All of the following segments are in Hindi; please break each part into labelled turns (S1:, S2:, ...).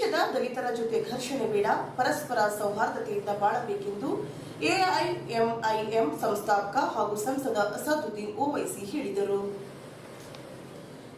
S1: ದೇಶದ ದಲಿತರ ಜೊತೆ ಘರ್ಷಣೆ ಬೇಡ, ಪರಸ್ಪರ ಸೌಹಾರ್ದತೆಯಿಂದ ಬಾಳಬೇಕೆಂದು ಎಐಎಂಐಎಂ ಸಂಸ್ಥಾಪಕ ಹಾಗೂ ಸಂಸದ ಅಸಾದುದ್ದೀನ್ ಓವೈಸಿ ಹೇಳಿದರು.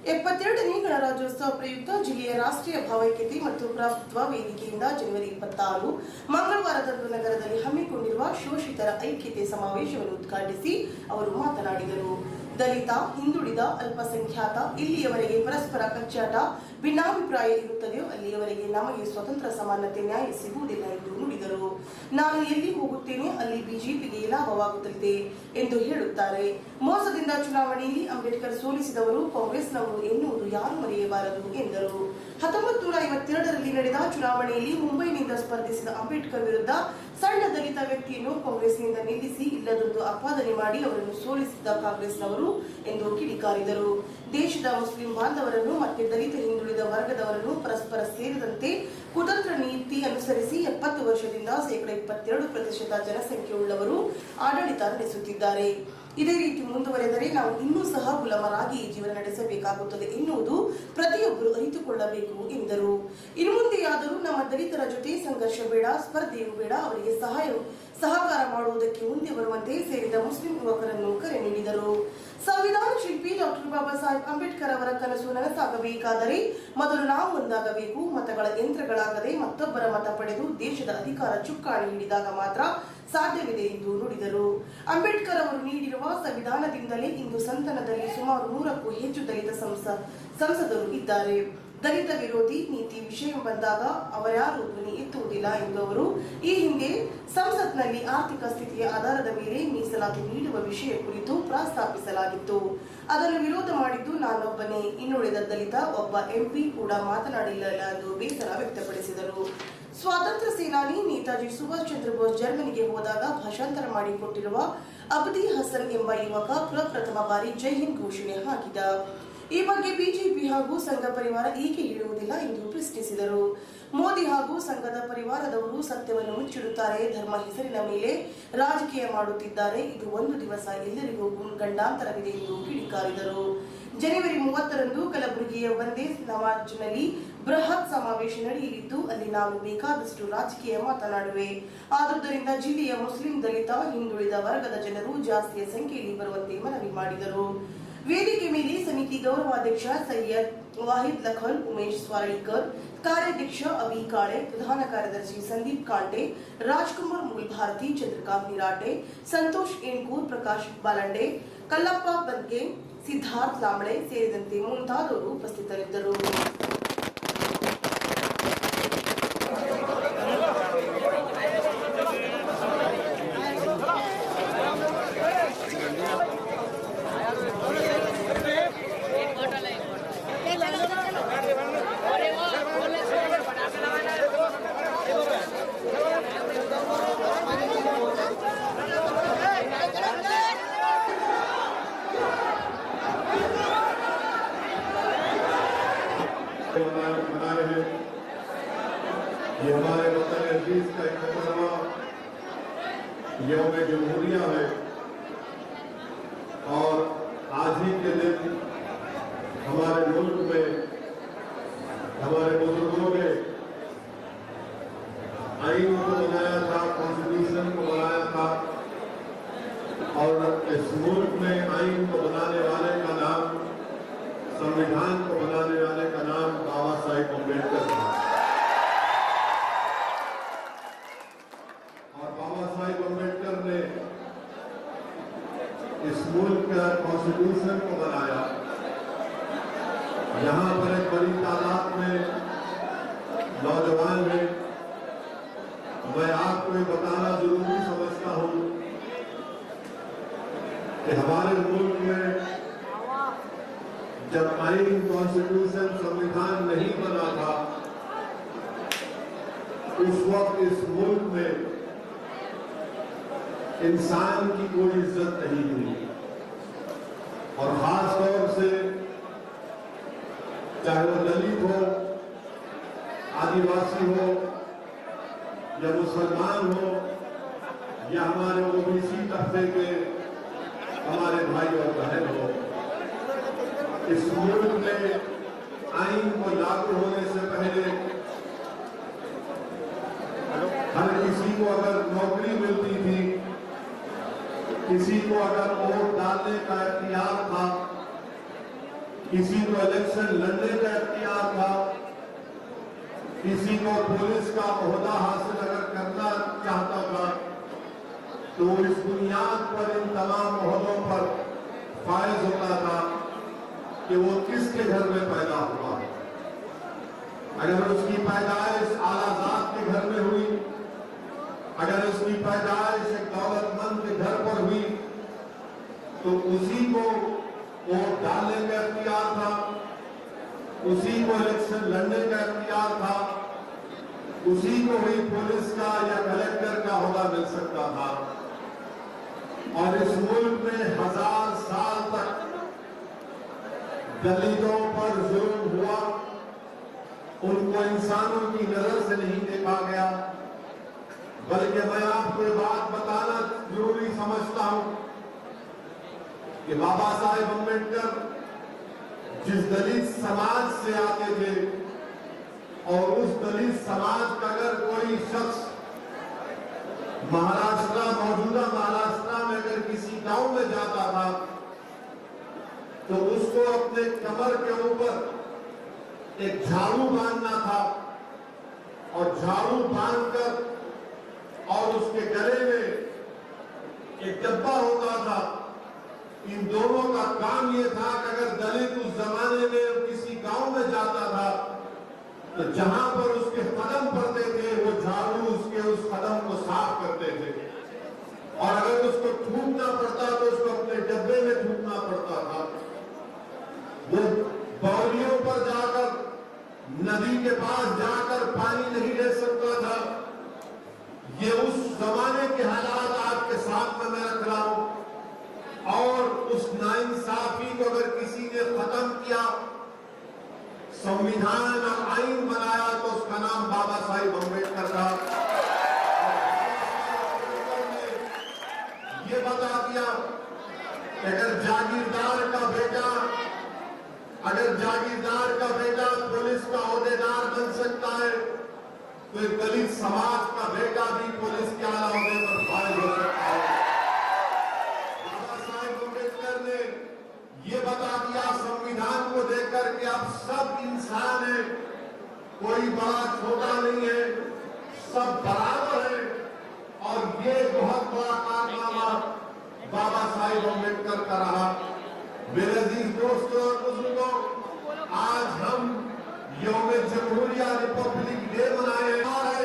S1: 72ನೇ ಗಣರಾಜ್ಯೋತ್ಸವ ಪ್ರಯುಕ್ತ ಜಿಲ್ಲೆಯ ರಾಷ್ಟ್ರೀಯ ಭಾವೈಕ್ಯತೆ ಮತ್ತು ಪ್ರಭುತ್ವ ವೇದಿಕೆಯಿಂದ ಜನವರಿ 26 ಮಂಗಳವಾರದಂದು ನಗರದಲ್ಲಿ ಹಮ್ಮಿಕೊಂಡಿರುವ ಶೋಷಿತರ ಐಕ್ಯತೆ ಸಮಾವೇಶವನ್ನು ಉದ್ಘಾಟಿಸಿ ಅವರು ಮಾತನಾಡಿದರು. ದಲಿತ, ಹಿಂದುಳಿದ, ಅಲ್ಪಸಂಖ್ಯಾತ ಇಲ್ಲಿಯವರೆಗೆ ಪರಸ್ಪರ ಕಚ್ಚಾಟ, ಭಿನ್ನಾಭಿಪ್ರಾಯ ಇರುತ್ತದೆಯೋ ಅಲ್ಲಿಯವರೆಗೆ ನಮಗೆ ಸ್ವತಂತ್ರ ಸಮಾನತೆ ನ್ಯಾಯ ಸಿಗುವುದಿಲ್ಲ ಎಂದು ನುಡಿದರು. ನಾನು ಎಲ್ಲಿ ಹೋಗುತ್ತೇನೆ ಅಲ್ಲಿ ಬಿಜೆಪಿಗೆ ಲಾಭವಾಗುತ್ತದೆ ಎಂದು ಹೇಳುತ್ತಾರೆ. ಮೋಸದಿಂದ ಚುನಾವಣೆಯಲ್ಲಿ ಅಂಬೇಡ್ಕರ್ ಸೋಲಿಸಿದವರು ಕಾಂಗ್ರೆಸ್ನವರು ಎನ್ನುವುದು ಯಾರು ಮರೆಯಬಾರದು ಎಂದರು. 1952ರಲ್ಲಿ ನಡೆದ ಚುನಾವಣೆಯಲ್ಲಿ ಮುಂಬೈನಿಂದ ಸ್ಪರ್ಧಿಸಿದ ಅಂಬೇಡ್ಕರ್ ವಿರುದ್ಧ ಸಣ್ಣ ದಲಿತ ವ್ಯಕ್ತಿಯನ್ನು ಕಾಂಗ್ರೆಸ್ನಿಂದ ನಿಲ್ಲಿಸಿ ಇಲ್ಲದೊಂದು ಆಪಾದನೆ ಮಾಡಿ ಅವರನ್ನು ಸೋಲಿಸಿದ್ದ ಕಾಂಗ್ರೆಸ್ನವರು ಎಂದು ಕಿಡಿಕಾರಿದರು. ದೇಶದ ಮುಸ್ಲಿಂ ಬಾಂಧವರನ್ನು ಮತ್ತೆ ದಲಿತ ಹಿಂದುಳಿದ ವರ್ಗದವರನ್ನು ಪರಸ್ಪರ ಸೇರಿದಂತೆ ಕುತಂತ್ರ ನೀತಿ ಅನುಸರಿಸಿ 70 ವರ್ಷದಿಂದ 22% ಜನಸಂಖ್ಯೆಯುಳ್ಳವರು ಆಡಳಿತ ನಡೆಸುತ್ತಿದ್ದಾರೆ. ಇದೇ ರೀತಿ ಮುಂದುವರೆದರೆ ನಾವು ಇನ್ನೂ ಸಹ ಗುಲಾಮರಾಗಿ ಜೀವನ ನಡೆಸಬೇಕಾಗುತ್ತದೆ ಎನ್ನುವುದು ಪ್ರತಿಯೊಬ್ಬರು ಅರಿತುಕೊಳ್ಳಬೇಕು ಎಂದರು. ಇನ್ನು ಮುಂದೆಯಾದರೂ ನಮ್ಮ ದಲಿತರ ಜೊತೆ ಸಂಘರ್ಷ ಬೇಡ, ಸ್ಪರ್ಧೆಯೂ ಬೇಡ, ಅವರಿಗೆ ಸಹಕಾರ ಮಾಡುವುದಕ್ಕೆ ಮುಂದೆ ಬರುವಂತೆ ಸೇರಿದ ಮುಸ್ಲಿಂ ಯುವಕರನ್ನು ಕರೆ ನೀಡಿದರು. ಸಂವಿಧಾನ ಶಿಲ್ಪಿ ಡಾಕ್ಟರ್ ಬಾಬಾ ಸಾಹೇಬ್ ಅಂಬೇಡ್ಕರ್ ಅವರ ಕನಸು ನನಸಾಗಬೇಕಾದರೆ ಮೊದಲು ನಾವು ಒಂದಾಗಬೇಕು. ಮತಗಳ ಯಂತ್ರಗಳಾಗದೆ ಮತ್ತೊಬ್ಬರ ಮತ ಪಡೆದು ದೇಶದ ಅಧಿಕಾರ ಚುಕ್ಕಾಣಿ ಹಿಡಿದಾಗ ಮಾತ್ರ ಸಾಧ್ಯವಿದೆ ಎಂದು ನುಡಿದರು. ಅಂಬೇಡ್ಕರ್ ಅವರು ನೀಡಿರುವ ಸಂವಿಧಾನದಿಂದಲೇ ಇಂದು ಸಂಸದದಲ್ಲಿ ಸುಮಾರು 100ಕ್ಕೂ ಹೆಚ್ಚು ದಲಿತ ಸಂಸದರು ಇದ್ದಾರೆ. ದಲಿತ ವಿರೋಧಿ ನೀತಿ ವಿಷಯ ಬಂದಾಗ ಅವರ್ಯಾರೂ ಧ್ವನಿ ಎತ್ತುವುದಿಲ್ಲ ಎಂದು ಅವರು ಈ ಹಿಂದೆ ಸಂಸತ್ನಲ್ಲಿ ಆರ್ಥಿಕ ಸ್ಥಿತಿಯ ಆಧಾರದ ಮೇಲೆ ಮೀಸಲಾತಿ ನೀಡುವ ವಿಷಯ ಕುರಿತು ಪ್ರಸ್ತಾಪಿಸಲಾಗಿತ್ತು. ಅದನ್ನು ವಿರೋಧ ಮಾಡಿದ್ದು ನಾನೊಬ್ಬನೇ, ಇನ್ನುಳಿದ ದಲಿತ ಒಬ್ಬ ಎಂಪಿ ಕೂಡ ಮಾತನಾಡಿಲ್ಲ ಎಂದು ಬೇಸರ ವ್ಯಕ್ತಪಡಿಸಿದರು. ಸ್ವಾತಂತ್ರ್ಯ ಸೇನಾನಿ ನೇತಾಜಿ ಸುಭಾಷ್ ಚಂದ್ರ ಬೋಸ್ ಜರ್ಮನಿಗೆ ಹೋದಾಗ ಭಾಷಾಂತರ ಮಾಡಿಕೊಟ್ಟಿರುವ ಅಬ್ದಿ ಹಸನ್ ಎಂಬ ಯುವಕ ಪ್ರಪ್ರಥಮ ಬಾರಿ ಜೈ ಹಿಂದ್ ಘೋಷಣೆ ಹಾಕಿದ. ಈ ಬಗ್ಗೆ ಬಿಜೆಪಿ ಹಾಗೂ ಸಂಘ ಪರಿವಾರ ಏಕೆ ಹೇಳುವುದಿಲ್ಲ ಎಂದು ಪ್ರಶ್ನಿಸಿದರು. ಮೋದಿ ಹಾಗೂ ಸಂಘದ ಪರಿವಾರದವರು ಸತ್ಯವನ್ನು ಮುಚ್ಚಿಡುತ್ತಾರೆ, ಧರ್ಮ ಹೆಸರಿನ ಮೇಲೆ ರಾಜಕೀಯ ಮಾಡುತ್ತಿದ್ದಾರೆ. ಇದು ಒಂದು ದಿವಸ ಎಲ್ಲರಿಗೂ ಗಂಡಾಂತರವಿದೆ ಎಂದು ಕಿಡಿಕಾರಿದರು. ಜನವರಿ 30ರಂದು ಕಲಬುರಗಿಯ ವಂದೇ ನವಾಜ್ನಲ್ಲಿ ಬೃಹತ್ ಸಮಾವೇಶ ನಡೆಯಲಿದ್ದು ಅಲ್ಲಿ ನಾನು ಬೇಕಾದಷ್ಟು ರಾಜಕೀಯ ಮಾತನಾಡುವೆ. ಆದುದರಿಂದ ಜಿಲ್ಲೆಯ ಮುಸ್ಲಿಂ, ದಲಿತ, ಹಿಂದುಳಿದ ವರ್ಗದ ಜನರು ಜಾಸ್ತಿಯ ಸಂಖ್ಯೆಯಲ್ಲಿ ಬರುವಂತೆ ಮನವಿ ಮಾಡಿದರು. ವೇದಿಕೆ ಮೇಲೆ ಸಮಿತಿ ಗೌರವಾಧ್ಯಕ್ಷ ಸೈಯದ್ ವಾಹಿದ್ ಲಖನ್, ಉಮೇಶ್ ಸ್ವಾರಳಿಕರ್, ಕಾರ್ಯಾಧ್ಯಕ್ಷ ಅಭಿ ಕಾಳೆ, ಪ್ರಧಾನ ಕಾರ್ಯದರ್ಶಿ ಸಂದೀಪ್ ಕಾಂಟೆ, ರಾಜ್ಕುಮಾರ್ ಮೂಲ್ಭಾರತಿ, ಚಂದ್ರಕಾಂತ್ ನಿರಾಟೆ, ಸಂತೋಷ್ ಏಣ್ಕೂರ್, ಪ್ರಕಾಶ್ ಬಾಲಂಡೆ, ಕಲ್ಲಪ್ಪ ಬದ್ಗೆ, ಸಿದ್ಧಾರ್ಥ್ ಲಾಂಬಳೆ ಸೇರಿದಂತೆ ಮುಂತಾದವರು ಉಪಸ್ಥಿತರಿದ್ದರು.
S2: मना रहे ये हमारे वतन अजीज का 71वां यौम जमहूरिया है और आज ही के दिन हमारे मुल्क में हमारे बुजुर्गों ने आईन को बनाया था, कॉन्स्टिट्यूशन को बनाया था और इस मुल्क में आईन को बनाने वाले का नाम, संविधान को बनाने वाले का नाम बाबा साहेब अम्बेडकर था। और बाबा साहेब अम्बेडकर ने इस मुल्क का कॉन्स्टिट्यूशन को बनाया। यहाँ पर एक बड़ी तादाद में नौजवान हैं। मैं आपको ये बताना जरूरी समझता हूँ कि हमारे मुल्क में जब आईन, कॉन्स्टिट्यूशन, संविधान नहीं बना था उस वक्त इस मुल्क में इंसान की कोई इज्जत नहीं हुई और खास तौर से चाहे वो दलित हो, आदिवासी हो या मुसलमान हो या हमारे ओबीसी तबके के हमारे भाई और बहन हो, इस मुल्क में आईन को लागू होने से पहले को अगर नौकरी मिलती थी, किसी को अगर वोट डालने का इख्तियार था, किसी को इलेक्शन लड़ने का इख्तियार था, किसी को पुलिस का ओहदा हासिल अगर करना चाहता था, तो इस बुनियाद पर इन तमाम ओहदों पर फायज होता था कि वो किसके घर में पैदा हुआ है। अगर उसकी पैदाइश आलाजाद के घर में हुई, अगर उसकी पैदाइश एक दौलतमंद के घर पर हुई, तो उसी को वोट डालने का इख्तियार था, उसी को इलेक्शन लड़ने का इख्तियार था, उसी को ही पुलिस का या कलेक्टर का ओहदा मिल सकता था। और इस मुल्क में 1000 साल तक दलितों पर जुल्म हुआ, उनको इंसानों की नजर से नहीं देखा गया। बल्कि मैं आपको ये बात बताना जरूरी समझता हूं कि बाबा साहेब अम्बेडकर जिस दलित समाज से आते थे, और उस दलित समाज का अगर कोई शख्स मौजूदा महाराष्ट्र में अगर किसी गांव में जाता था, तो उसको अपने कमर के ऊपर एक झाड़ू बांधना था, और झाड़ू बांधकर और उसके गले में एक डब्बा होता था। इन दोनों का काम यह था कि अगर दलित उस जमाने में किसी गांव में जाता था, तो जहां पर उसके कदम पड़ते थे, वो झाड़ू उसके उस कदम को साफ करते थे। और अगर उसको थूकना पड़ता तो उसको अपने डब्बे में थूकना पड़ता था। वो बावलियों पर जाकर, नदी के पास जाकर पानी नहीं ले सकता था। ये उस जमाने के हालात आपके सामने मैं रख रहा हूं। और उस नाइंसाफी को अगर किसी ने खत्म किया, संविधान और आईन बनाया, तो उसका नाम बाबा साहिब अम्बेडकर था। ये बता दिया कि अगर जागीरदार का बेटा पुलिस का ओहदेदार बन सकता है, तो एक दलित समाज का बेटा भी पुलिस के आला ओहदे पर फायज हो सकता है। बाबा साहिब अम्बेडकर ने ये बता दिया संविधान को देखकर कि अब सब इंसान है, कोई बड़ा छोटा नहीं है, सब बराबर है। और ये बहुत बड़ा कारनामा बाबा साहिब अम्बेडकर का रहा। मेरे अजीज दोस्तों और बुजुर्गों, आज हम यौम जमहूरिया रिपब्लिक डे मनाए हैं।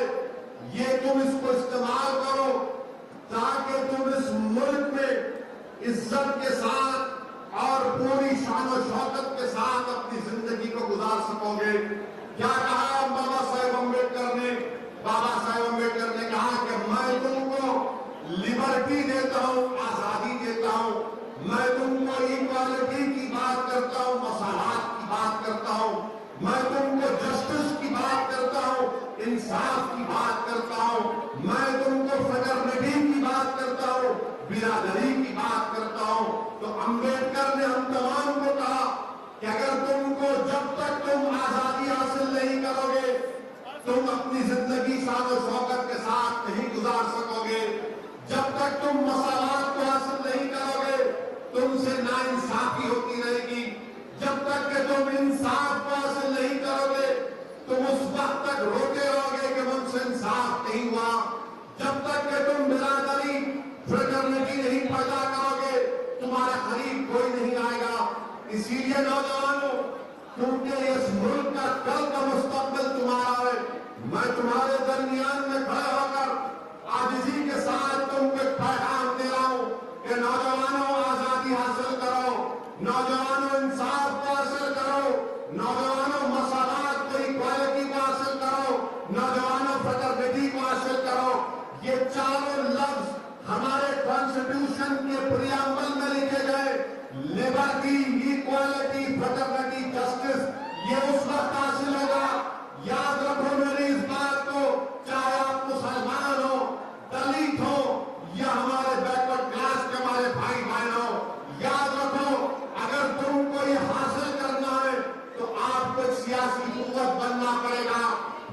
S2: ये तुम इसको इस्तेमाल करो ताकि तुम इस मुल्क में इज्जत के साथ और पूरी शान और शौकत के साथ अपनी जिंदगी को गुजार सकोगे। क्या कहा बाबा साहेब अम्बेडकर ने? बाबा साहेब अम्बेडकर ने कहा कि मैं तुमको लिबर्टी देता हूं, आजादी देता हूं, मैं तुमको इक्वालिटी की बात करता हूं, मसालात की बात करता हूं, मैं तुमको जस्टिस की बात करता हूं, इंसाफ की बात करता हूं, मैं तुमको फ्रेटर्निटी की बात करता हूं, बिरादरी की बात करता हूं। तो अम्बेडकर ने हम तमाम को कहा कि अगर तुमको, जब तक तुम आजादी हासिल नहीं करोगे, तुम अपनी जिंदगी शान और शौकत के साथ नहीं गुजार सकोगे। जब तक तुम मसालात को हासिल नहीं करोगे, तुमसे नाइंसाफी होती रहेगी। जब तक कि तुम इंसाफ को हासिल नहीं करोगे, तुम उस वक्त तक रोते रहोगे कि मुझसे इंसाफ नहीं हुआ। जब तक कि तुम बिरादरी, फ्रेटर्निटी नहीं पैदा करोगे, तुम्हारे करीब कोई नहीं आएगा। इसीलिए नौजवानों, क्योंकि इस मुल्क का कल का मुस्तकबिल तुम्हारा है, मैं तुम्हारे दरमियान में खड़े होकर आजिज़ी के साथ तुमको एक पैगाम दे रहा हूं कि नौजवानों, आजादी हासिल करो, नौजवानों इंसाफ को हासिल करो, नौजवानों मसालात को, इक्वालिटी को हासिल करो, नौजवानों फ्रेटर्निटी को हासिल करो। ये चारों लफ्ज हमारे कॉन्स्टिट्यूशन के प्रियम्बल में लिखे गए। लिबर्टी, इक्वालिटी, फ्रेटर्निटी, जस्टिस, ये उस वक्त हासिल होगा। याद रखो मेरी इस बात को, चाहे आप मुसलमान हो, दलित हो या हमारे बैकवर्ड क्लास के हमारे भाई बहन हो, याद रखो, अगर तुमको ये हासिल करना है तो आपको एक सियासी कुव्वत बनना पड़ेगा।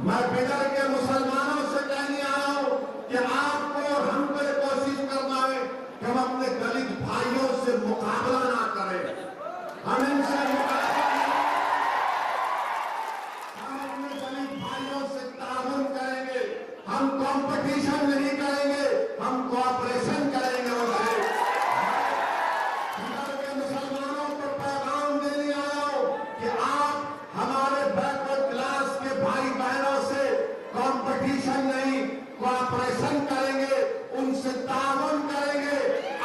S2: मैं बिदर के मुसलमानों से कहने आया हूं कि आपको और हमको ये कोशिश करना है कि हम अपने दलित भाइयों से मुकाबला ना करें, हम इनसे मुकाबला नहीं, हम अपने दलित भाइयों से ताउन करेंगे, हम कंपटीशन नहीं करेंगे, हम कोऑपरेशन करेंगे उनसे। इधर के मुसलमानों को पैगाम देने आया हूं कि आप हमारे बैकवर्ड क्लास के भाई बहनों से कंपटीशन नहीं, कोऑपरेशन करेंगे, उनसे ताउन करेंगे।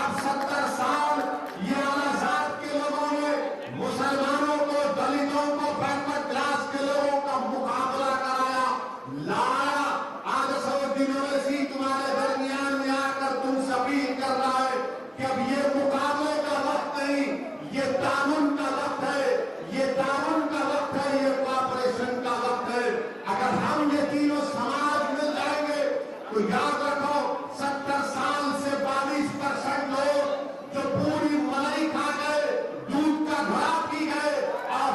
S2: अब 70 साल ये आजाद के लोगों ने मुसलमानों को, दलितों को, बैकवर्ड क्लास के लोगों का मुकाबला कराया, लाया। आज 100 दिनों में सी तुम्हारे दरमियान में आकर तुमसे अपील कर रहा है कि अब ये मुकाबले का वक्त नहीं, ये ताउन का वक्त है, ये ताउन का वक्त है, ये कोऑपरेशन का वक्त है। अगर हम ये तीनों समाज मिल जाएंगे तो याद रखो 70 साल से 22% लोग जो पूरी मलाई खा गए, दूध का घड़ा पी गए, और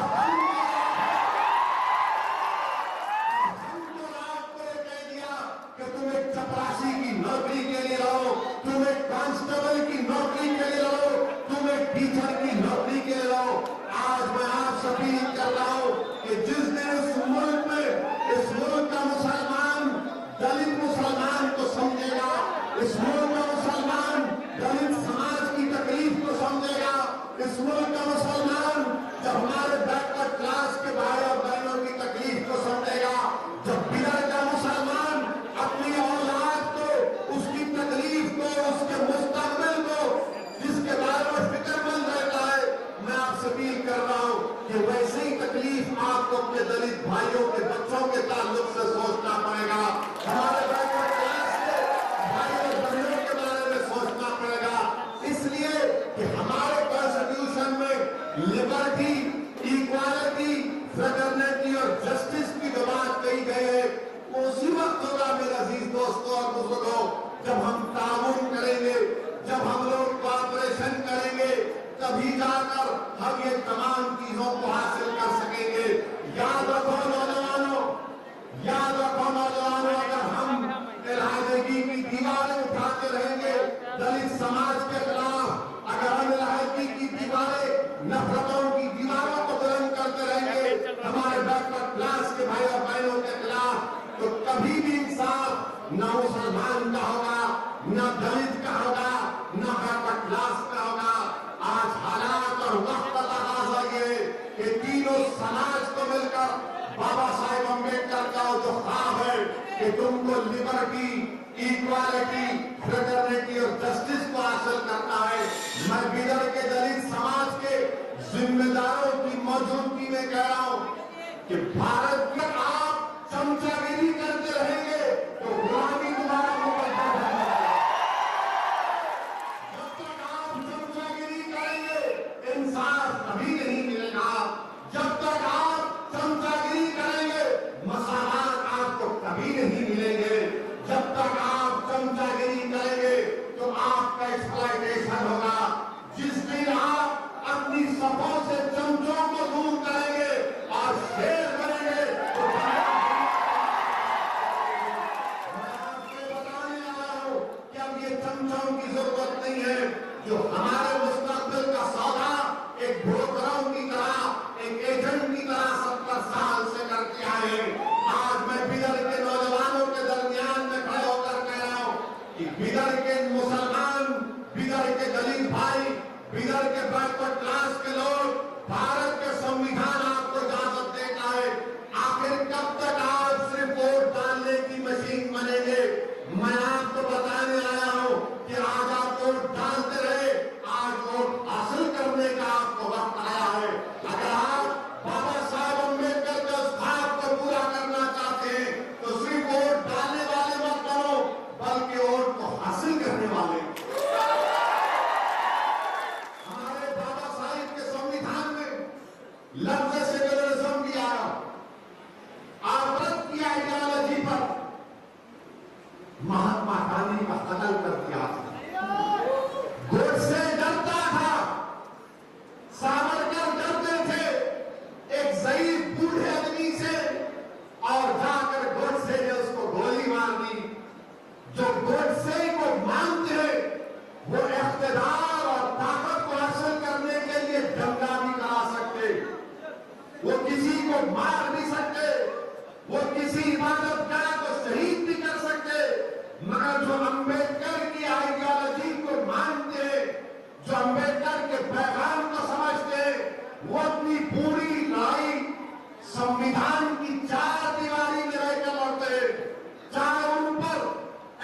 S2: हमको आपको ये कह दिया कि तुम एक चपरासी की नौकरी के लिए रहो, तुम एक कांस्टेबल की नौकरी के लिए रहो, तुम एक टीचर की नौकरी के लिए रहो। आज मैं आपसे अपील कर रहा हूं कि जिस दिन इस मुल्क का मुसलमान दलित मुसलमान को समझेगा, इस मुल्क का मुसलमान दलित समाज की तकलीफ को समझेगा, इस मुल्क का मुसलमान जब हमारे बैकवर्ड क्लास के भाई और बहनों की तकलीफ को समझेगा, जब बिदर का मुसलमान अपनी औलाद को, उसकी तकलीफ को, उसके मुस्तकबिल को, जिसके बारे में फिक्रमंद रहता है, मैं आपसे अपील कर रहा हूं कि वैसे ही तकलीफ आपको अपने दलित भाइयों के बच्चों के ताल्लुक से सोचना पड़ेगा, हमारे बैकवर्ड क्लास के भाई और बहनों के बारे में सोचना पड़ेगा। इसलिए कि हमारे कॉन्स्टिट्यूशन में लिबर्टी, इक्वालिटी, फ्रेटर्निटी और जस्टिस की जो बात कही गई है, वो उसी वक्त होगा मेरे अजीज दोस्तों और बुजुर्गों, जब हम ताउन करेंगे, जब हम लोग कोऑपरेशन करेंगे, तभी जाकर हम ये तमाम चीजों को हासिल कर सकेंगे। याद रखो नौजवानों, याद रखो नौजवानों, अगर हम इलाहादगी की दीवारें उठाते रहेंगे दलित समाज के खिलाफ, अगर हम इलाहादगी की दीवारें, नफरतों की दीवारों को बुलंद करते रहेंगे हमारे बैकवर्ड क्लास के भाई और बहनों के खिलाफ, तो कभी भी इंसाफ न मुसलमान का होगा, न दलित का होगा, न बैकवर्ड क्लास का होगा। आज हालात और वक्त का तकाजा ये कि तीनों समाज को मिलकर बाबा साहेब अम्बेडकर का जो ख्वाब है कि तुमको लिबर्टी, इक्वालिटी, फ्रेटर्निटी और जस्टिस को हासिल करना है, मैं बिदर के दलित समाज के जिम्मेदारों की मौजूदगी में कह रहा हूं कि भारत में आप चमचागिरी करते रहेंगे तो गुलामी तुम्हारा मुकद्दर है। जब तक आप चमचागिरी करेंगे इंसाफ कभी नहीं मिलेगा, जब तक आप चमचागिरी करेंगे मसालात आपको कभी नहीं मिलेंगे, जब तक आप चमचागिरी करेंगे तो आपका एक्सप्लॉयटेशन होगा। जिस दिन आप अपनी सफों से चमचों को दूर करेंगे और शेर बनेंगे तो मैं आपको बताने आया हूं कि अब ये चमचों की जरूरत नहीं है, जो हमारे मुस्तकबिल का सौदा एक ब्रोकरों की तरह, एक एजेंट की तरह 70 साल से करके आए। आज मैं बिदर के नौजवानों के दरमियान में खड़े होकर कह रहा हूं कि बिदर के मुसलमान, बिदर के दलित भाई, बिदर के बैकवर्ड क्लास के लोग, भारत के संविधान आपको इजाजत देता है, आखिर कब तक आप सिर्फ वोट डालने की मशीन बनेंगे? मैं आपको बताने आया हूं कि आज आप वोट डालते रहे, आज वोट हासिल करने का आपको वक्त आया है। अगर आप बाबा साहब अम्बेडकर के उस ख्वाब को पूरा करना चाहते हैं तो सिर्फ वोट डालने वाले मत बनो, बल्कि वोट को हासिल करने वाले। हमारे बाबा साहिब के संविधान में लफ्ज सेक्युलरिज्म भी आया, आवृत की आइडियोलॉजी पर महात्मा गांधी का कत्ल कर दिया। गोडसे डरता था, सावरकर डरते थे एक ज़ईफ बूढ़े आदमी से, और जाकर गोडसे ने उसको गोली मार दी। जो को मार भी सकते, वो किसी इबादत गाह को शहीद भी कर सकते, मगर जो अंबेडकर की आइडियोलॉजी को मानते, जो अंबेडकर के पैगाम को समझते, वो अपनी पूरी लड़ाई संविधान की चार दीवारी में रहकर लड़ते, चाहे उन पर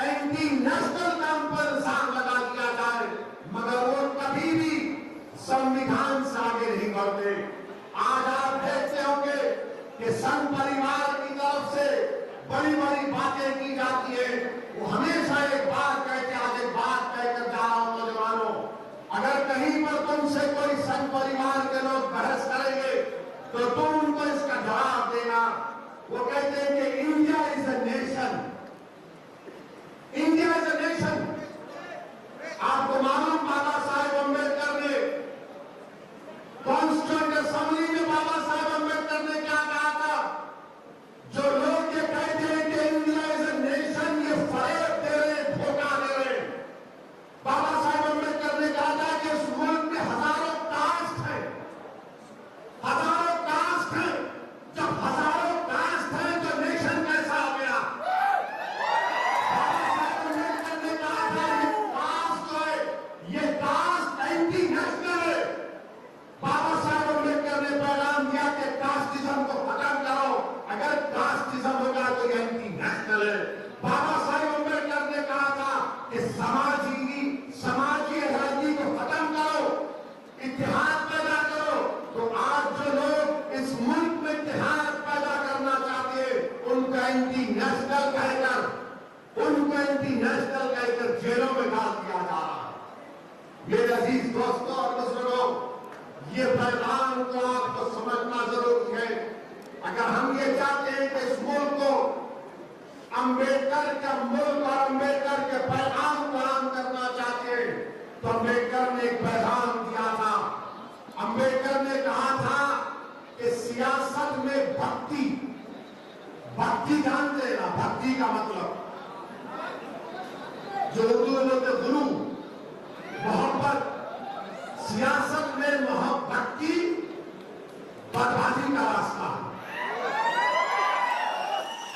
S2: एंटी नेशनल नाम पर इल्जाम लगा दिया जाए, मगर वो कभी भी संविधान से आगे नहीं बढ़ते। आज आप देखते होंगे कि संघ परिवार की तरफ से बड़ी बड़ी बातें की जाती है। वो हमेशा एक बात कहते, आज एक बात कहकर जा रहा हूं नौजवानों, अगर कहीं पर तुमसे कोई संघ परिवार के लोग बहस करेंगे तो तुम उनको इसका जवाब देना। वो कहते हैं कि India is a nation, India is a nation. आपको मालूम बाबा साहेब अम्बेडकर ने कॉन्स्टिट्यूएंट असेंबली में बाबा साहेब अम्बेडकर ने क्या कहा था? जो लोग ये कहते हैं कि इंडिया इज अ नेशन, ये फरेब दे रहे, धोखा दे रहे। बाबा साहेब अम्बेडकर ने कहा था कि इस मुल्क में हजारों कास्ट हैं, हजारों कास्ट हैं। जब हजारों कास्ट हैं तो नेशन कैसा हो गया? बाबा साहेब अम्बेडकर ने कहा था ये कास्ट जो है, ये कास्ट एंटी नेशनल है। बाबा साहेब अम्बेडकर ने पैगाम दिया कि कास्टिज्म को खत्म करो, अगर कास्टिज्म होगा तो ये एंटी नेशनल है। बाबा साहेब अम्बेडकर ने कहा था कि समाजी राजनीति को खत्म करो, इतिहाद पैदा करो। तो आज जो लोग इस मुल्क में इतिहाद पैदा करना चाहते हैं, उनको एंटी नेशनल कहकर जेलों में डाल दिया जा रहा है। मेरे अजीज दोस्तों और बुजुर्गों, ये पैगाम को आपको समझना जरूरी है। अगर हम ये चाहते हैं कि इस मुल्क को अंबेडकर का मुल्क और अंबेडकर के पैगाम को आम करना चाहते हैं, तो अंबेडकर ने एक पैगाम दिया था। अंबेडकर ने कहा था कि सियासत में भक्ति, भक्ति जानते हैं ना, भक्ति का मतलब जो उर्दू में बोलते गुरु, मोहब्बत, सियासत में भक्ति बर्बादी का रास्ता है।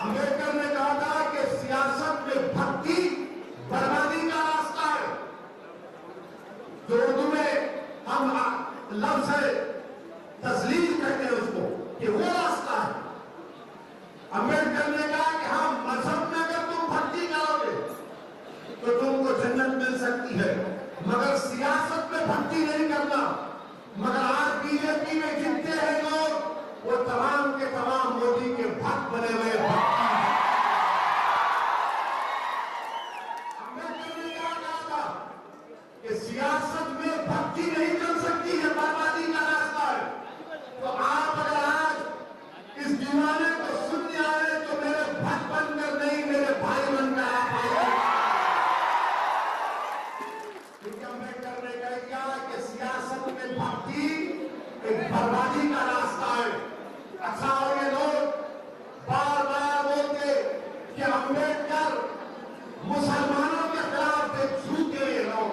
S2: अंबेडकर ने कहा था कि सियासत में भक्ति बर्बादी का रास्ता है। जो उर्दू में हम लफ्ज है तस्लीम कहते हैं उसको, कि वो रास्ता है। अंबेडकर ने कहा कि हाँ, मजहब में अगर तुम भक्ति करोगे तो तुमको जन्नत मिल सकती है, मगर सियासत में भक्ति नहीं करना। मगर आज बीजेपी में जितने हैं लोग, वो तमाम के तमाम मोदी के भक्त बने हुए भक्ति। अंबेडकर ने क्या कहा था कि सियासत में भक्ति नहीं चल सकती है, बर्बादी का रास्ता है। तो आप अगर आज इस दीवाने को सुनने आए तो मेरे भक्त बनकर नहीं, मेरे भाई बनकर आप आए। अंबेडकर ने कह दिया कि सियासत में भक्ति एक बर्बादी का रास्ता है। अच्छा, और ये लोग बार बार बोलते कि अंबेडकर मुसलमानों के खिलाफ थे, झूठे ये लोग।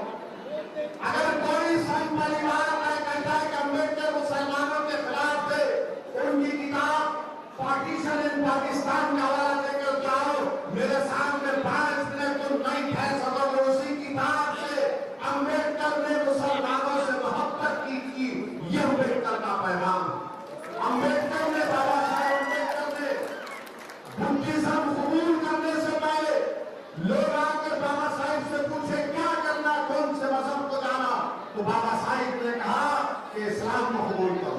S2: अगर कोई संघ परिवार में कहता है कि अंबेडकर मुसलमानों के खिलाफ थे, उनकी किताब पार्टीशन इन पाकिस्तान का हवाला देकर जाओ, मेरे सामने 5 मिनट तुम नहीं कह सकोगे। उसी किताब से अंबेडकर ने मुसलमानों से मोहब्बत की थी, यह अंबेडकर का पैगाम। अंबेडकर ने, बाबा साहेब अम्बेडकर ने बुद्धिज्म कबूल करने से पहले लोग आकर बाबा साहेब से पूछे क्या करना, कौन से मजहब को जाना, तो बाबा साहेब ने कहा कि इस्लाम को कबूल करो।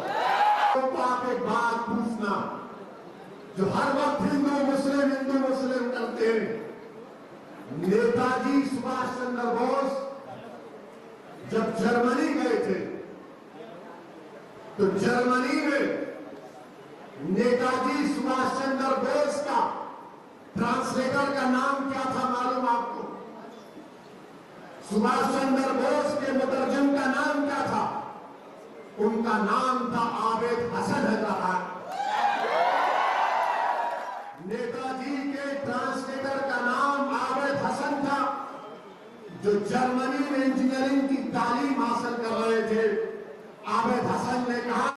S2: तो आप एक बात पूछना, जो हर वक्त हिंदू मुस्लिम करते हैं, नेताजी सुभाष चंद्र बोस जब जर्मनी गए थे तो जर्मनी में नेताजी सुभाष चंद्र बोस का ट्रांसलेटर का नाम क्या था मालूम आपको? सुभाष चंद्र बोस के मुतरजम का नाम क्या था? उनका नाम था आबिद हसन हैदराबाद। नेताजी के ट्रांसलेटर का नाम आबिद हसन था, जो जर्मनी में इंजीनियरिंग की तालीम हासिल कर रहे